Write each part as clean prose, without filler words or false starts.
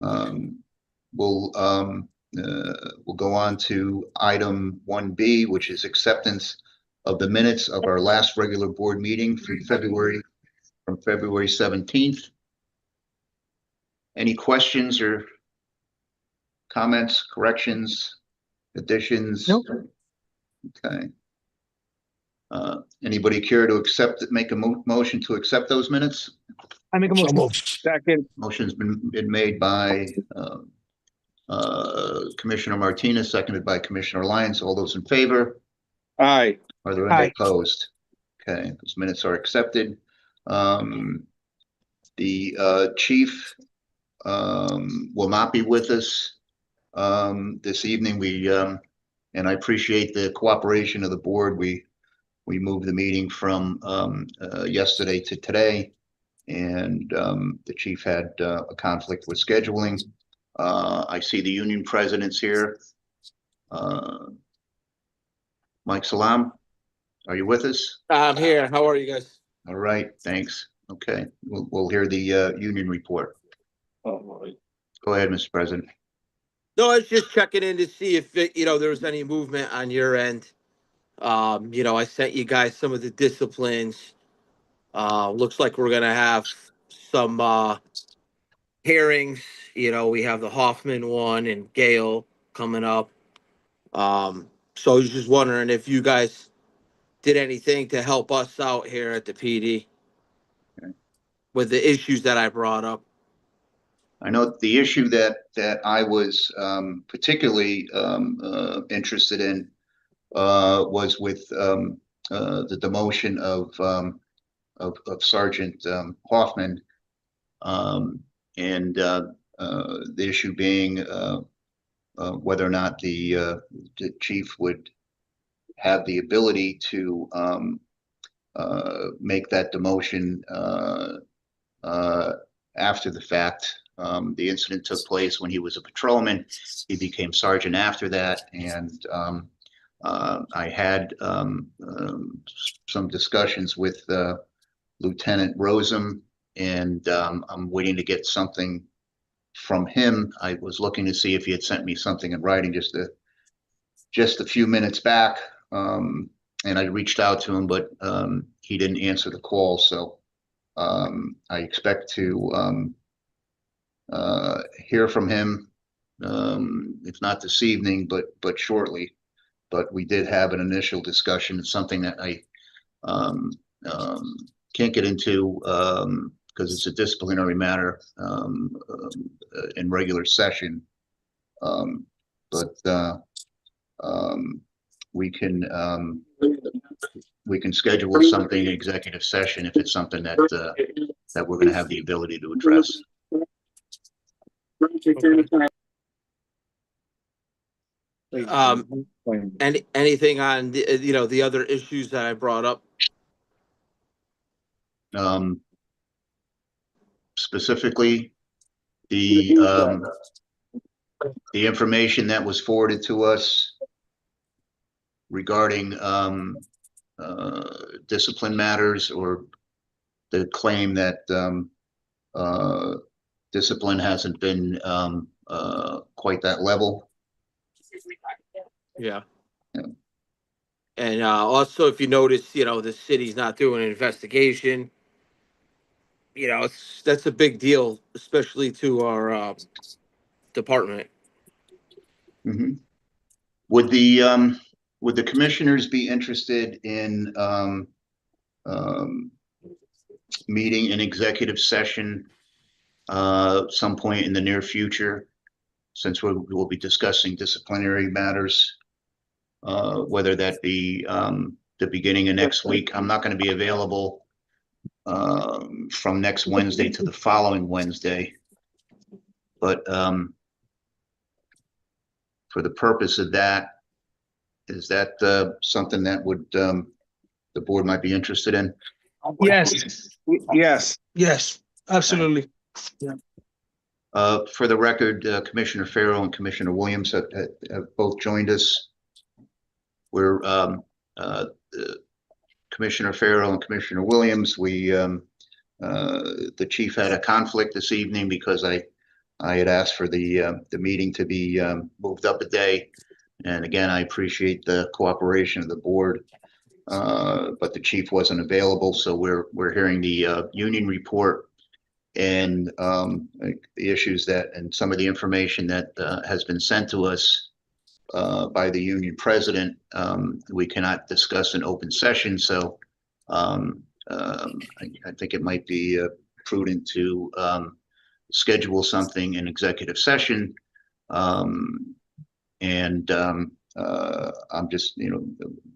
We'll go on to item 1B, which is acceptance of the minutes of our last regular board meeting from February 17th. Any questions or comments, corrections, additions? Nope. Okay. Anybody care to make a motion to accept those minutes? I make a motion. Second. Motion's been made by Commissioner Martinez, seconded by Commissioner Lyons. All those in favor? Aye. Are there any Aye. opposed? Okay, those minutes are accepted. The chief will not be with us this evening. And I appreciate the cooperation of the board. We moved the meeting from yesterday to today, and the chief had a conflict with scheduling. I see the union presidents here. Mike Salam, are you with us? I'm here. How are you guys? All right, thanks. Okay, we'll hear the union report. Oh, Go ahead, Mr. President. No, I was just checking in to see if there was any movement on your end. I sent you guys some of the disciplines. Looks like we're gonna have some hearings. We have the Hoffman one and Gale coming up. So I was just wondering if you guys did anything to help us out here at the PD with the issues that I brought up. I know the issue that I was particularly interested in was with the demotion of Sergeant Hoffman, and the issue being whether or not the chief would have the ability to make that demotion after the fact. The incident took place when he was a patrolman. He became sergeant after that, and I had some discussions with Lieutenant Rosem, and I'm waiting to get something from him. I was looking to see if he had sent me something in writing just a few minutes back, and I reached out to him, but he didn't answer the call. So I expect to hear from him, if not this evening, but shortly. But we did have an initial discussion. It's something that I can't get into because it's a disciplinary matter in regular session. But we can schedule something in executive session if it's something that we're going to have the ability to address. Anything on the other issues that I brought up? Specifically, the information that was forwarded to us regarding discipline matters, or the claim that discipline hasn't been quite that level. Yeah. And also, if you notice, the city's not doing an investigation. That's a big deal, especially to our department. Mm-hmm. Would the commissioners be interested in meeting an executive session some point in the near future, since we will be discussing disciplinary matters, whether that be the beginning of next week? I'm not going to be available from next Wednesday to the following Wednesday, but for the purpose of that, is that something that would the board might be interested in? Yes, absolutely. Yeah. For the record, Commissioner Farrow and Commissioner Williams have both joined us. We're Commissioner Farrow and Commissioner Williams. The chief had a conflict this evening because I I had asked for the meeting to be moved up a day. And again, I appreciate the cooperation of the board. But the chief wasn't available, so we're hearing the union report and the issues that and some of the information that has been sent to us by the union president. We cannot discuss in open session, so I think it might be prudent to schedule something in executive session. I'm just,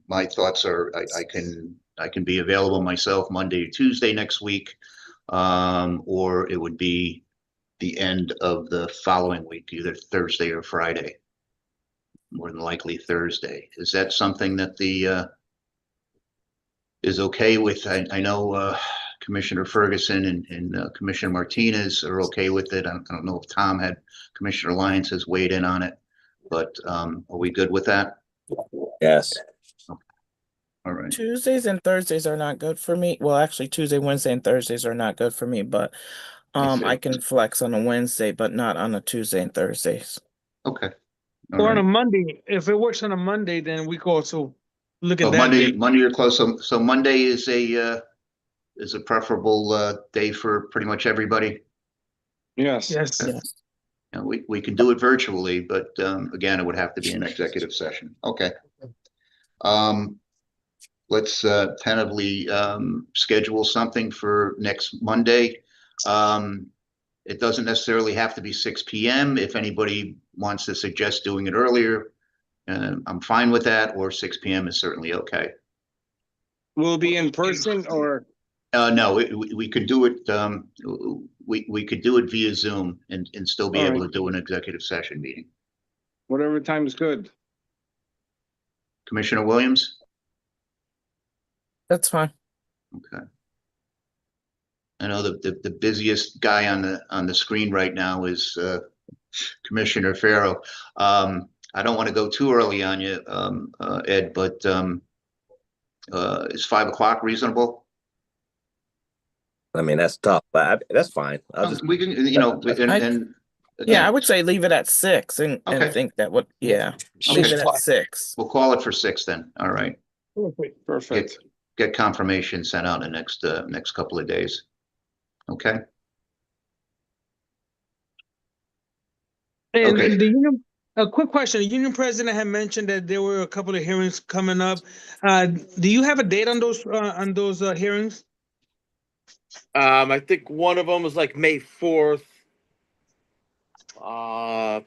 my thoughts are I can be available myself Monday or Tuesday next week, or it would be the end of the following week, either Thursday or Friday. More than likely Thursday. Is that something that the is okay with? I know Commissioner Ferguson and Commissioner Martinez are okay with it. I don't know if Tom had Commissioner Lyons has weighed in on it, but are we good with that? Yes. All right. Tuesdays and Thursdays are not good for me. Well, actually, Tuesday, Wednesday, and Thursdays are not good for me, but I see. I can flex on a Wednesday, but not on a Tuesday and Thursdays. Okay. All Or on a right. Monday, if it works on a Monday, then we could also look So at that. Monday, day. Monday you're close. So Monday is a preferable day for pretty much everybody. Yes. Yes. Yes. We can do it virtually, but again, it would have to be an executive session. Okay. Let's tentatively schedule something for next Monday. It doesn't necessarily have to be 6 p.m. If anybody wants to suggest doing it earlier, I'm fine with that, or 6 p.m. is certainly okay. Will be in person or? No, we could do it. We could do it via Zoom and still be All able right. to do an executive session meeting. Whatever time is good. Commissioner Williams? That's fine. Okay. I know the busiest guy on the screen right now is Commissioner Farrow. I don't want to go too early on you, Ed, but is 5 o'clock reasonable? I mean, that's tough, but that's fine. I'll just, We can, Yeah, I would say leave it at 6 and Okay. think that would, leave Okay. it at 6. We'll call it for 6 then. All right. Perfect. Get confirmation sent out in the next couple of days. Okay. And Okay. the union, a quick question. The union president had mentioned that there were a couple of hearings coming up. Do you have a date on those hearings? I think one of them was like May 4th. The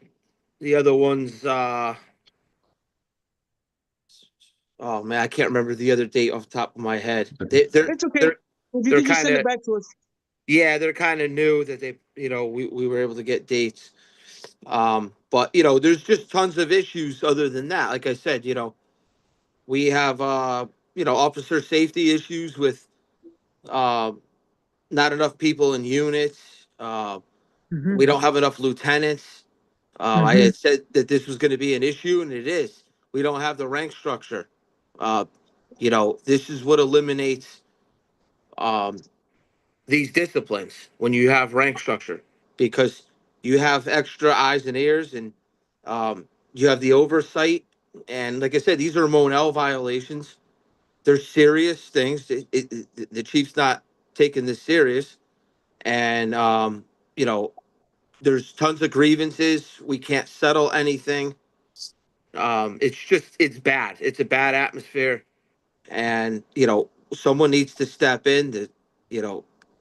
other one's oh man, I can't remember the other date off the top of my head. They're It's okay. they're- If you they're can just send kinda- it back to us. yeah, they're kind of new that they, we were able to get dates. But there's just tons of issues other than that. Like I said, we have officer safety issues with not enough people in units. Mhm. We don't have enough lieutenants. I had said that this was going to be an issue, and it is. We don't have the rank structure. This is what eliminates these disciplines when you have rank structure, because you have extra eyes and ears, and you have the oversight. And like I said, these are Monell violations. They're serious things. The chief's not taking this serious, and there's tons of grievances. We can't settle anything. It's bad. It's a bad atmosphere, and someone needs to step in.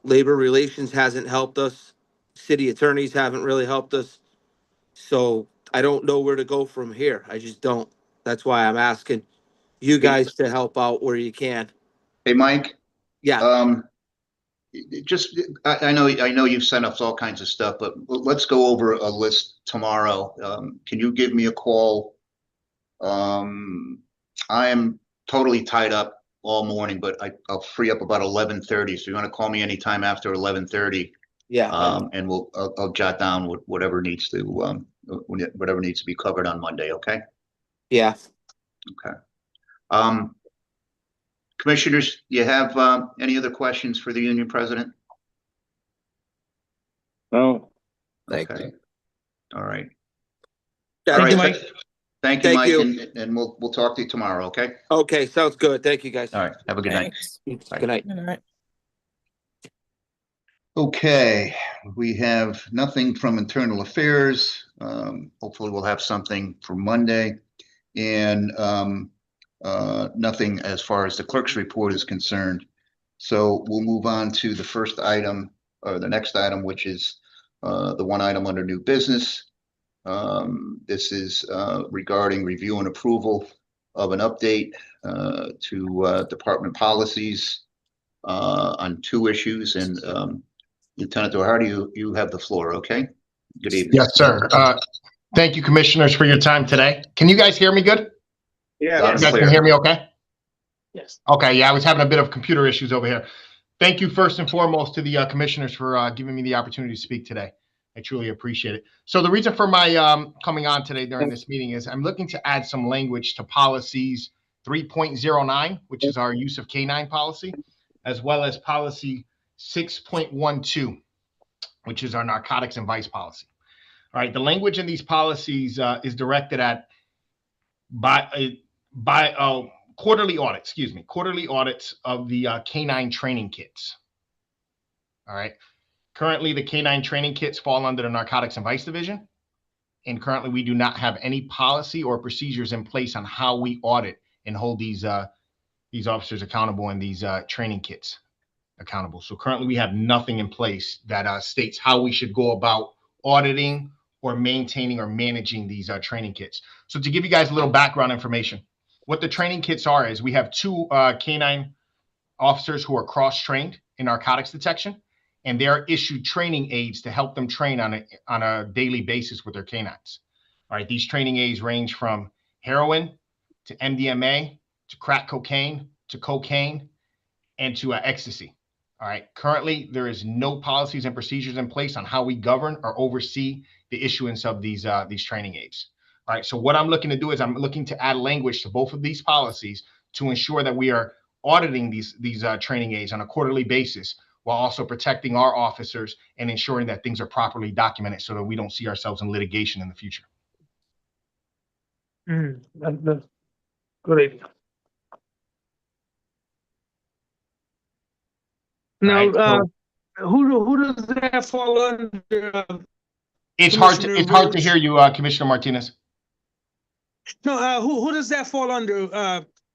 Labor relations hasn't helped us. City attorneys haven't really helped us. So I don't know where to go from here. I just don't. That's why I'm asking you guys to help out where you can. Hey, Mike. Yeah. Just, I know you've sent us all kinds of stuff, but let's go over a list tomorrow. Can you give me a call? I am totally tied up all morning, but I'll free up about 11:30. So you want to call me anytime after 11:30, Yeah. and I'll jot down whatever needs to be covered on Monday. Okay. Yeah. Okay. Commissioners, you have any other questions for the union president? No. thank Okay. you. All right. Yeah, All Thank you, right. Mike. Thank you, Thank Mike, you. and we'll talk to you tomorrow, okay? Okay, sounds good. Thank you, guys. All right, have a good night. Thanks. Bye. Good night. All right. Okay, we have nothing from internal affairs. Hopefully we'll have something for Monday. And nothing as far as the clerk's report is concerned. So we'll move on to the first item, or the next item, which is the one item under new business. This is regarding review and approval of an update to department policies on two issues. And Lieutenant Doherty, you have the floor, okay? Good evening. Yes, sir. Thank you, commissioners, for your time today. Can you guys hear me good? Yeah. Loud You and guys clear. can hear me okay? Yes. Okay, yeah, I was having a bit of computer issues over here. Thank you first and foremost to the commissioners for giving me the opportunity to speak today. I truly appreciate it. So the reason for my coming on today during this meeting is I'm looking to add some language to policies 3.09, which is our use of canine policy, as well as policy 6.12, which is our narcotics and vice policy. All right, the language in these policies is directed at quarterly audits of the canine training kits. All right. Currently, the canine training kits fall under the narcotics and vice division. And currently, we do not have any policy or procedures in place on how we audit and hold these officers accountable and these training kits accountable. So currently, we have nothing in place that states how we should go about auditing or maintaining or managing these training kits. So to give you guys a little background information, what the training kits are is we have two canine officers who are cross-trained in narcotics detection, and they are issued training aids to help them train on a daily basis with their canines. All right, these training aids range from heroin to MDMA to crack cocaine to cocaine and to ecstasy. All right, currently there is no policies and procedures in place on how we govern or oversee the issuance of these training aids. All right, so what I'm looking to do is I'm looking to add language to both of these policies to ensure that we are auditing these training aids on a quarterly basis, while also protecting our officers and ensuring that things are properly documented so that we don't see ourselves in litigation in the future. That's good idea. Now, Right, who does that fall under? It's hard Commissioner to Rhodes? hear you, Commissioner Martinez. No, who does that fall under?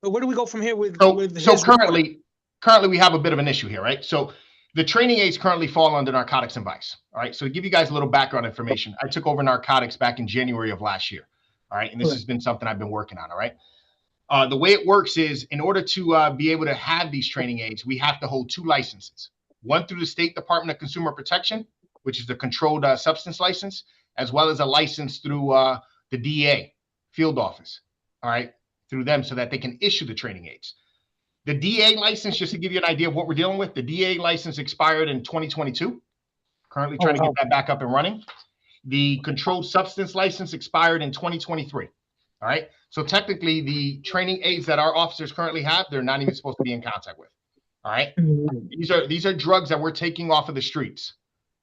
Where do we go from here with So his report? currently we have a bit of an issue here, right? So the training aids currently fall under narcotics and vice. All right. So to give you guys a little background information, I took over narcotics back in January of last year. All right. And this has been something I've been working on. All right. The way it works is in order to be able to have these training aids, we have to hold two licenses, one through the State Department of Consumer Protection, which is the controlled substance license, as well as a license through the DEA field office. All right. Through them so that they can issue the training aids. The DA license, just to give you an idea of what we're dealing with, the DA license expired in 2022. Currently trying to get that back up and running. The controlled substance license expired in 2023. All right. So technically the training aids that our officers currently have, they're not even supposed to be in contact with. All right. These are drugs that we're taking off of the streets,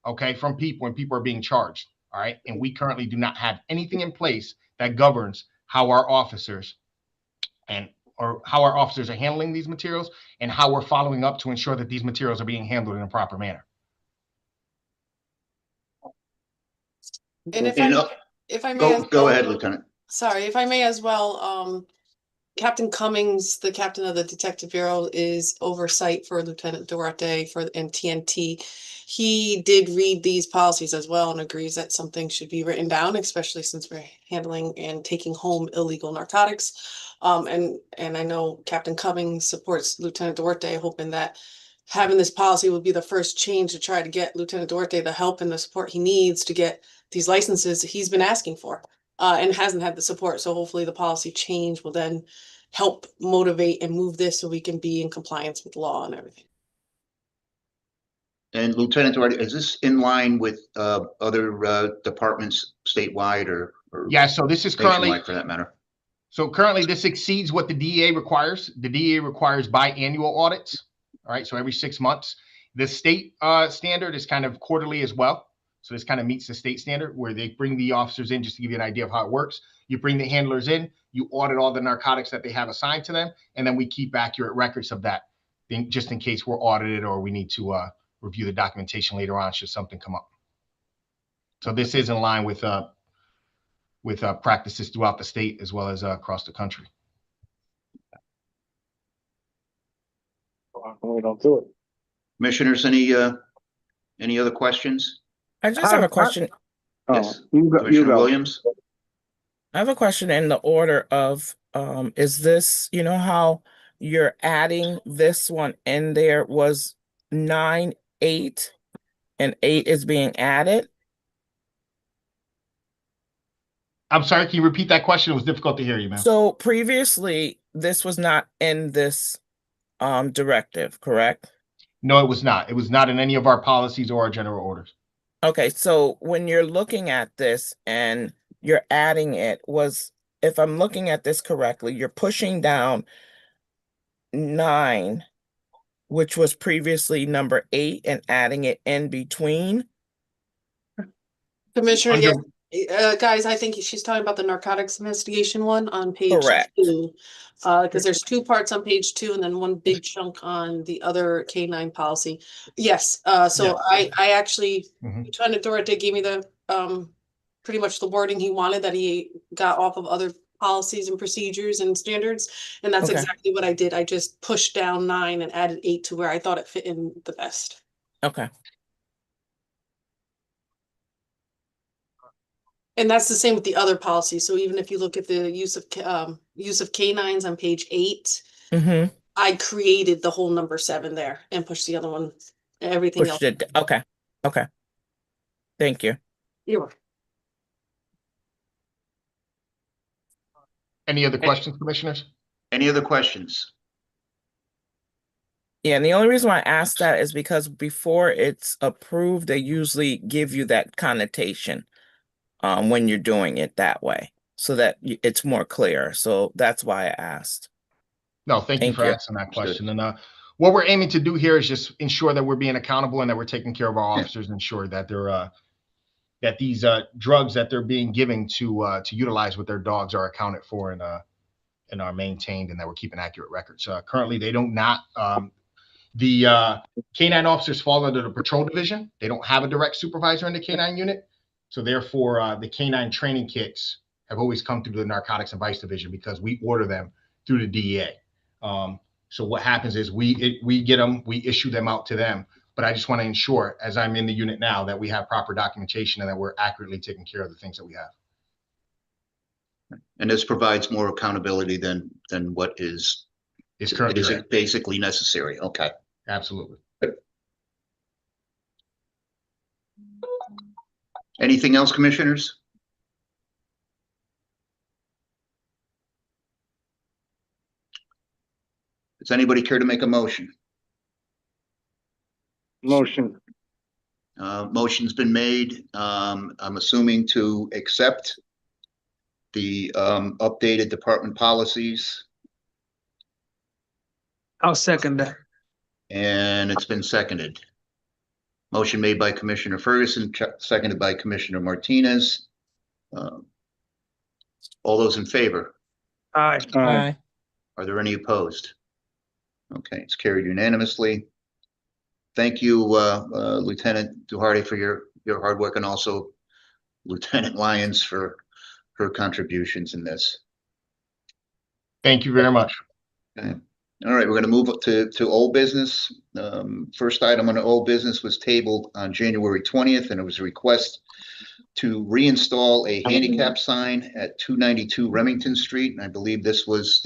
okay, from people when people are being charged. All right. And we currently do not have anything in place that governs how our officers are handling these materials and how we're following up to ensure that these materials are being handled in a proper manner. And if I may, Go ahead, Lieutenant. sorry, if I may as well, Captain Cummings, the captain of the Detective Bureau, is oversight for Lieutenant Duarte and TNT. He did read these policies as well and agrees that something should be written down, especially since we're handling and taking home illegal narcotics. And I know Captain Cummings supports Lieutenant Duarte, hoping that having this policy will be the first change to try to get Lieutenant Duarte the help and the support he needs to get these licenses he's been asking for. And hasn't had the support. So hopefully the policy change will then help motivate and move this so we can be in compliance with law and everything. And Lieutenant Duarte, is this in line with other departments statewide or Yeah, so this is currently, nationwide for that matter? so currently this exceeds what the DEA requires. The DEA requires biannual audits. All right, so every 6 months. The state standard is kind of quarterly as well. So this kind of meets the state standard where they bring the officers in just to give you an idea of how it works. You bring the handlers in, you audit all the narcotics that they have assigned to them, and then we keep accurate records of that, just in case we're audited or we need to review the documentation later on should something come up. So this is in line with practices throughout the state as well as across the country. We don't do it. Commissioners, any other questions? I just have a question. Yes. You Commissioner go. Williams? I have a question in the order of, is this, you know how you're adding this one in there was 9, 8, and 8 is being added? I'm sorry, can you repeat that question? It was difficult to hear you, ma'am. So previously, this was not in this directive, correct? No, it was not. It was not in any of our policies or our general orders. Okay, so when you're looking at this and you're adding it, if I'm looking at this correctly, you're pushing down 9, which was previously number 8, and adding it in between. Commissioner, Under- yes, guys, I think she's talking about the narcotics investigation one on page Correct. 2. Because there's 2 parts on page 2 and then one big chunk on the other K9 policy. Yes, so Yeah. I actually, Mhm. Lieutenant Duarte gave me the pretty much the wording he wanted that he got off of other policies and procedures and standards. And that's Okay. exactly what I did. I just pushed down 9 and added 8 to where I thought it fit in the best. Okay. And that's the same with the other policies. So even if you look at the use of K9s on page 8, Mm-hmm. I created the whole number 7 there and pushed the other one, everything else. Pushed it. Okay. Okay. Thank you. You're welcome. Any other questions, commissioners? Any other questions? Yeah, and the only reason why I asked that is because before it's approved, they usually give you that connotation when you're doing it that way, so that it's more clear. So that's why I asked. No, thank you Thank for you. asking that question. And what we're aiming to do here is just ensure that we're being accountable and that we're taking care of our Yeah. officers, and ensure that they're that these drugs that they're being given to utilize with their dogs are accounted for and are maintained, and that we're keeping accurate records. Currently, they don't not. The K9 officers fall under the patrol division. They don't have a direct supervisor in the K9 unit. So therefore, the K9 training kits have always come through the narcotics and vice division because we order them through the DEA. So what happens is we get them, we issue them out to them. But I just want to ensure, as I'm in the unit now, that we have proper documentation and that we're accurately taking care of the things that we have. And this provides more accountability than what is It's currently there. basically necessary. Okay. Absolutely. Anything else, commissioners? Does anybody care to make a motion? Motion. Motion's been made. I'm assuming to accept the updated department policies, I'll second that. and it's been seconded. Motion made by Commissioner Ferguson, seconded by Commissioner Martinez. All those in favor? Aye. Aye. Are there any opposed? Okay, it's carried unanimously. Thank you, Lieutenant Duarte, for your hard work, and also Lieutenant Lyons for her contributions in this. Thank you very much. Okay. All right, we're going to move up to old business. First item on the old business was tabled on January 20th, and it was a request to reinstall a handicap sign at 292 Remington Street. And I believe this was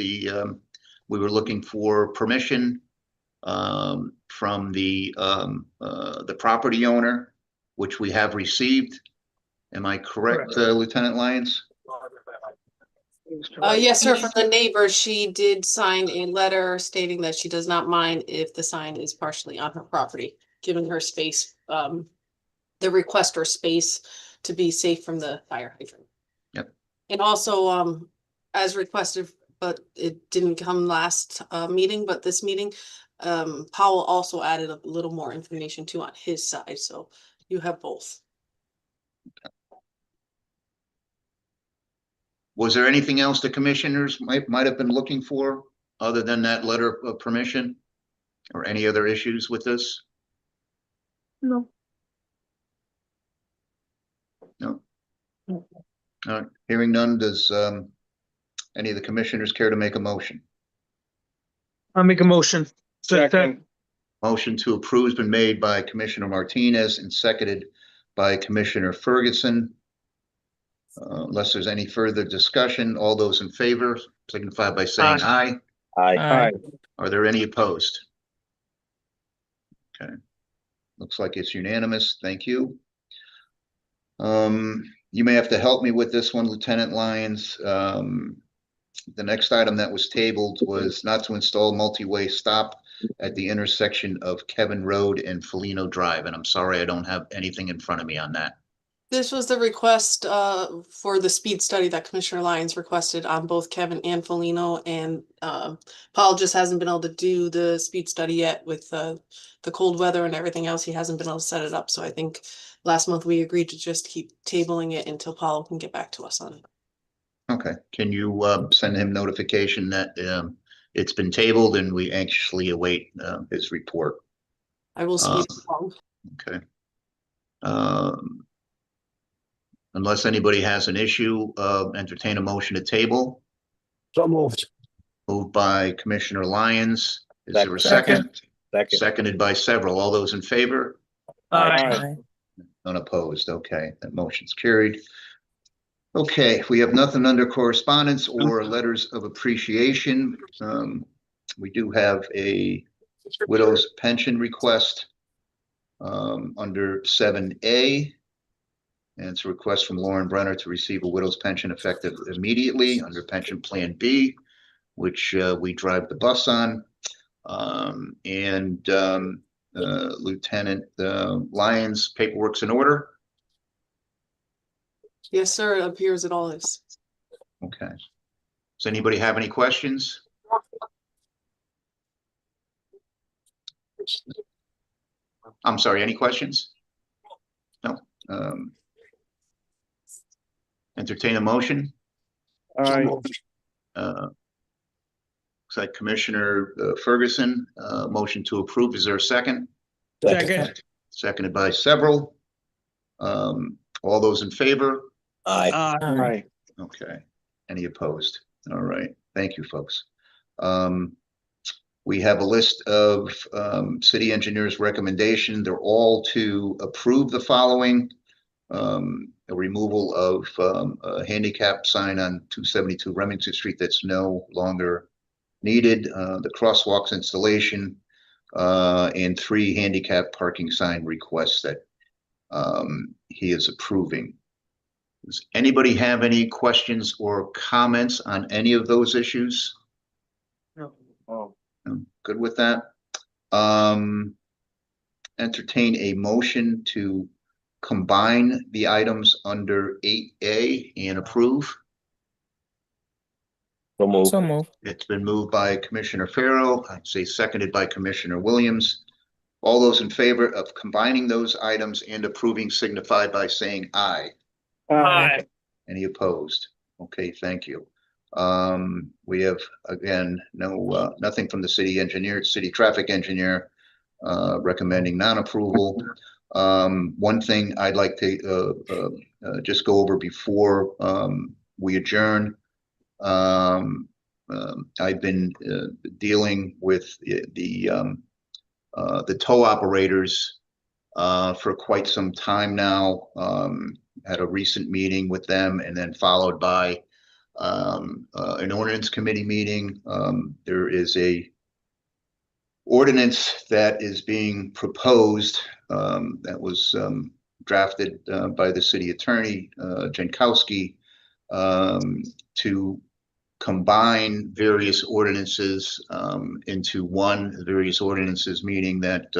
we were looking for permission from the property owner, which we have received. Am I correct, Lieutenant Lyons? Yes, sir. From the neighbor, she did sign a letter stating that she does not mind if the sign is partially on her property, giving her space, the requester space to be safe from the fire hydrant. Yep. And also, as requested, but it didn't come last meeting, but this meeting, Powell also added a little more information too on his side, so you have both. Was there anything else the commissioners might have been looking for other than that letter of permission? Or any other issues with this? No. No. All right, hearing none, does any of the commissioners care to make a motion? I'll make a motion. Second. Motion to approve has been made by Commissioner Martinez and seconded by Commissioner Ferguson. Unless there's any further discussion, all those in favor signify by saying aye. Aye. Aye. Are there any opposed? Okay. Looks like it's unanimous. Thank you. You may have to help me with this one, Lieutenant Lyons. The next item that was tabled was not to install multi-way stop at the intersection of Kevin Road and Felino Drive. And I'm sorry, I don't have anything in front of me on that. This was the request for the speed study that Commissioner Lyons requested on both Kevin and Felino, and Paul just hasn't been able to do the speed study yet with the cold weather and everything else. He hasn't been able to set it up. So I think last month we agreed to just keep tabling it until Paul can get back to us on it. Okay, can you send him notification that it's been tabled and we anxiously await his report? I will speak to Paul. Okay. Unless anybody has an issue, entertain a motion to table. So moved. Moved by Commissioner Lyons. Is there a Second. second? Seconded by several. All those in favor? Aye. Unopposed. Okay, that motion's carried. Okay, we have nothing under correspondence or letters of appreciation. We do have a widow's pension request under 7A. And it's a request from Lauren Brenner to receive a widow's pension effective immediately under Pension Plan B, which we drive the bus on. Lieutenant Lyons, paperwork's in order. Yes, sir. It appears it all is. Okay. Does anybody have any questions? I'm sorry, any questions? No. Entertain a motion. Aye. Looks like Commissioner Ferguson, motion to approve. Is there a second? Second. Seconded by several. All those in favor? Aye. Aye. Okay. Any opposed? All right. Thank you, folks. We have a list of city engineers' recommendation. They're all to approve the following. A removal of a handicap sign on 272 Remington Street that's no longer needed, the crosswalks installation, and 3 handicap parking sign requests that he is approving. Does anybody have any questions or comments on any of those issues? No. Oh. I'm good with that. Entertain a motion to combine the items under 8A and approve. So moved. So moved. It's been moved by Commissioner Farrow, I'd say seconded by Commissioner Williams. All those in favor of combining those items and approving signify by saying aye. Aye. Any opposed? Okay, thank you. We have, again, nothing from the city engineer, city traffic engineer, recommending non-approval. One thing I'd like to just go over before we adjourn. I've been dealing with the tow operators for quite some time now. Had a recent meeting with them and then followed by an ordinance committee meeting. There is a ordinance that is being proposed that was drafted by the city attorney, Jankowski, to combine various ordinances into one, various ordinances, meaning that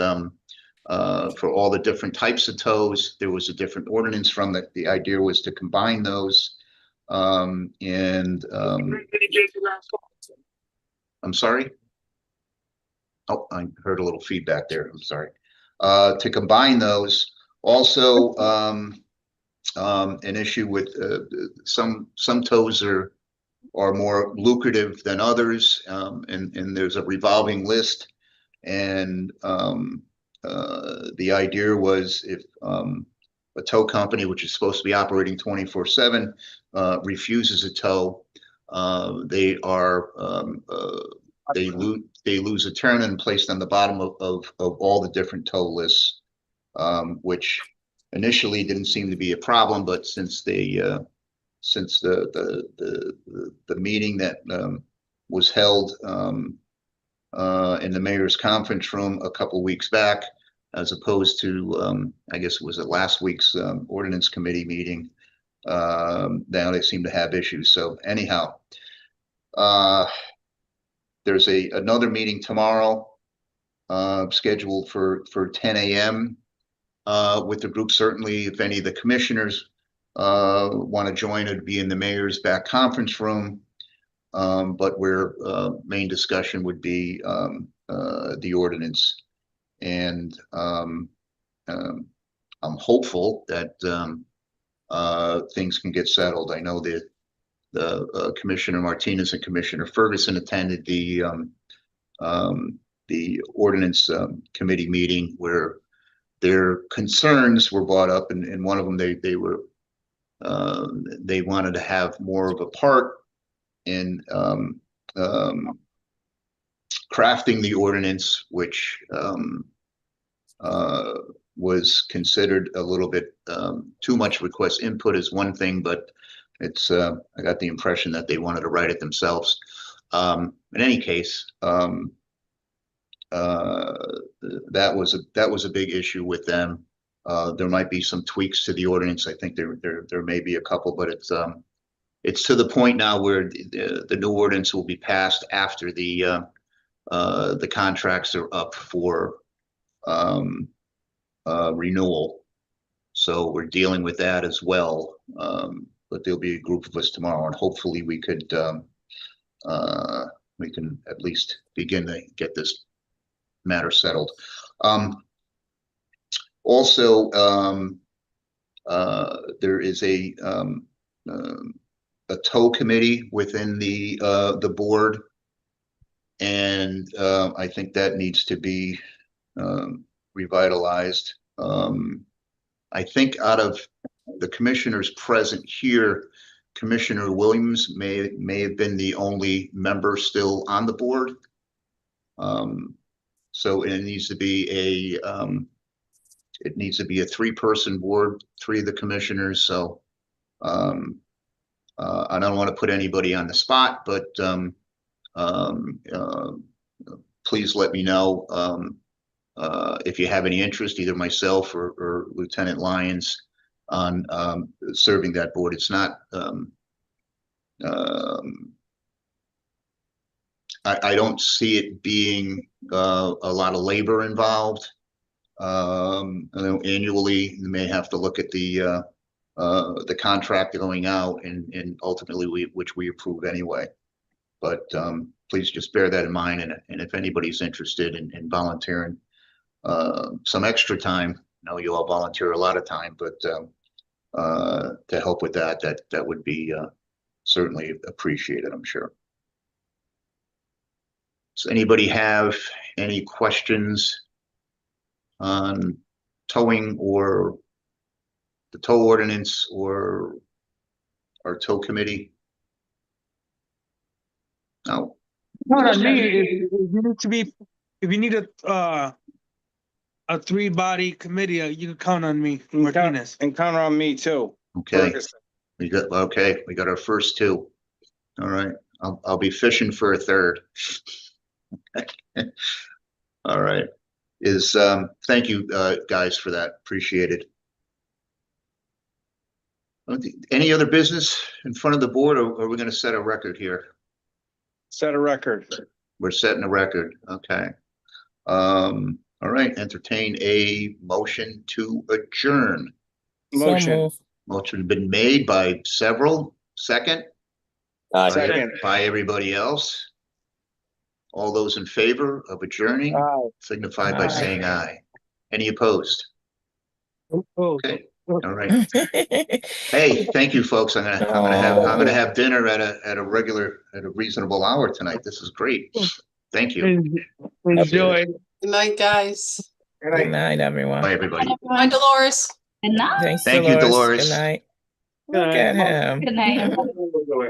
for all the different types of tows, there was a different ordinance from that. The idea was to combine those. I'm sorry. Oh, I heard a little feedback there. I'm sorry. To combine those, also an issue with some tows are more lucrative than others, and there's a revolving list. And the idea was if a tow company, which is supposed to be operating 24/7, refuses a tow, they lose a turn and placed on the bottom of all the different tow lists, which initially didn't seem to be a problem, but since the meeting that was held in the mayor's conference room a couple of weeks back, as opposed to I guess it was at last week's ordinance committee meeting, now they seem to have issues. So anyhow, there's another meeting tomorrow scheduled for 10 a.m. With the group. Certainly, if any of the commissioners want to join, it'd be in the mayor's back conference room. But where main discussion would be the ordinance. And I'm hopeful that things can get settled. I know that the Commissioner Martinez and Commissioner Ferguson attended the ordinance committee meeting where their concerns were brought up, and one of them they wanted to have more of a part in crafting the ordinance, which was considered a little bit too much request. Input is one thing, but it's I got the impression that they wanted to write it themselves. In any case, that was a big issue with them. There might be some tweaks to the ordinance. I think there may be a couple, but it's to the point now where the new ordinance will be passed after the contracts are up for renewal. So we're dealing with that as well. But there'll be a group of us tomorrow, and hopefully we can at least begin to get this matter settled. Also, there is a tow committee within the board, and I think that needs to be revitalized. I think out of the commissioners present here, Commissioner Williams may have been the only member still on the board. So it needs to be a 3-person board, 3 of the commissioners. So I don't want to put anybody on the spot, but please let me know if you have any interest, either myself or Lieutenant Lyons, on serving that board. It's not I don't see it being a lot of labor involved. I know annually you may have to look at the contract going out, and ultimately which we approve anyway. But please just bear that in mind, and if anybody's interested in volunteering some extra time, I know you all volunteer a lot of time, but to help with that would be certainly appreciated, I'm sure. Does anybody have any questions on towing or the tow ordinance or our tow committee? No. What I mean is, if you need a 3-body committee, you can count on me, Martinez. And count on me too. Okay. Ferguson. We got our first 2. All right. I'll be fishing for a 3rd. All right. Thank you guys for that. Appreciate it. Any other business in front of the board, or are we going to set a record here? Set a record. We're setting a record. Okay. All right. Entertain a motion to adjourn. Motion. Motion been made by several. Second? Second. By everybody else. All those in favor of adjourning Aye. signify by Aye. saying aye. Any opposed? Oh, Okay. All right. Hey, thank you, folks. I'm gonna have dinner at a reasonable hour tonight. This is great. Thank you. Enjoy. Good night, guys. Good night, everyone. Bye, everybody. Bye, Dolores. Good night. Thanks, Thank you, Dolores. Good night. Good Look night. at him. Good night.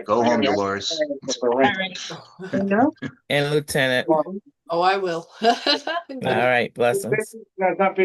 Go home, Dolores. All right. And Lieutenant. Oh, I will. All right, blessings. Not